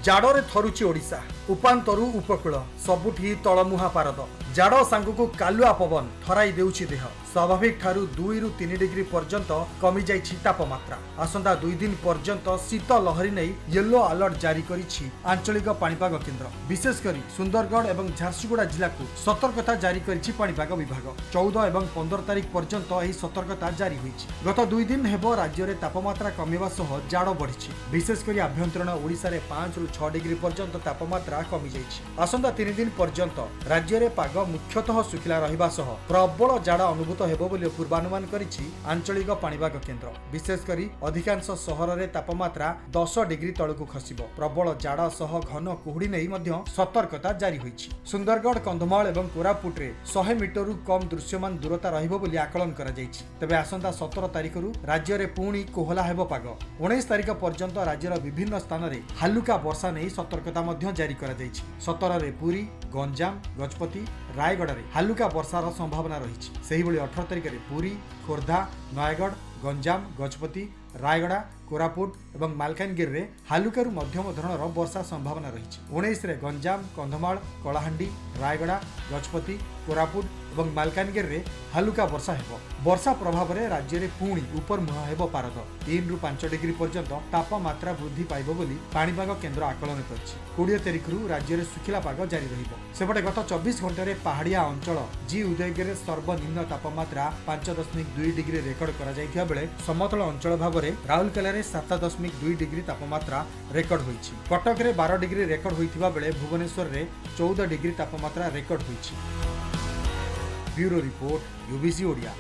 जाड़े थरुची ओडिशा उपांतरु उपकूल सबुठी तलमुहा पारद जाड़ सांगू कालुआ पवन थराई देउछि देह स्वाभाविक ठारू 2 रु 3 डिग्री पर्यंत कमी जाइछि तापमात्रा। आसंता 2 दिन पर्यंत शीत लहरी नै येलो अलर्ट जारी करिछि आंचलिक पाणीपाग केन्द्र। विशेषकर सुंदरगढ़ और झारसुगुड़ा जिला को सतर्कता जारी करिछि पाणीपाग विभाग। 14 और 15 तारिख पर्यंत एही सतर्कता जारी होइछि। गत 2 दिन हेबो राज्य रे तापमात्रा कमिबा सह जाड़ बढ़िछि। विशेषकर आभ्यंतरण ओडिशा रे 5 रु 6 डिग्री पर्यंत तापमात्रा कमी जाइछि। आसंता 3 दिन पर्यंत राज्य रे पाग मुख्यतः सुखिला रहिबा सह प्रबल जाड़ अनुभूत हेबो बोली पूर्वानुमान करिछि आंचलिक पाणीपाग केन्द्र। विशेषकर अधिकांश सहर रे तापमात्रा 10 डिग्री तळकु खसिबो। प्रबल जाड़ सह घन कुहुडी नै मध्य सतर्कता जारी होइछि। सुंदरगढ़ कंधमाल और कोरापुट रे 100 मीटर रु कम दृश्यमान दूरता रहिबो बोली आकलन करा जाइछि। तबे आसंता 17 तारिख रु राज्य रे पुणी कोहला हेबो पाग। 19 तारिख पर्यंत राज्यर विभिन्न स्थान रे हालुका वर्षा नै सतर्कता मध्य जारी करा जाइछि। 17 रे पुरी, गंजाम, गजपति, रायगढ़ रे हालुका वर्षार संभावना रही। सेही भली 18 तारिख रे पुरी, खोर्धा, नयागढ़, गंजाम, गजपति, रायगड़ा, कोरापुट और मालकानगिरी रे हालुकारु मध्यम धरणर वर्षा संभावना रही। 19 रे गंजाम, कंधमाल, कलाहांडी, रायगड़ा, गजपति, कोरापुट और मालकानगिरी रे हालुका वर्षा हेबो। वर्षा प्रभाव रे राज्य रे पुणी ऊपर मुहां हेबो पारद। 3 रु 5 डिग्री पर्यंत तापमात्रा वृद्धि पाइबो बोली पाणीपाग केन्द्र आकलन करछि। 20 तारिख रु राज्य रे सुखिला पाग जारी रहिबो। सेपटे गत 24 घंटा रे पहाड़िया अंचल जी उदयगिरी रे सर्वनिम्न तापमात्रा 5.2 डिग्री रेकर्ड करा जाइथिया बेले समतल अंचल भाव में राउरकेला रे 7.2 डिग्री तापमात्रा रेकर्ड होइछि। कटक रे 12 डिग्री रेकर्ड होइथिबा बेले भुवनेश्वर रे 14 डिग्री तापमात्रा रेकर्ड होइछि। Bureau report UBC Odia.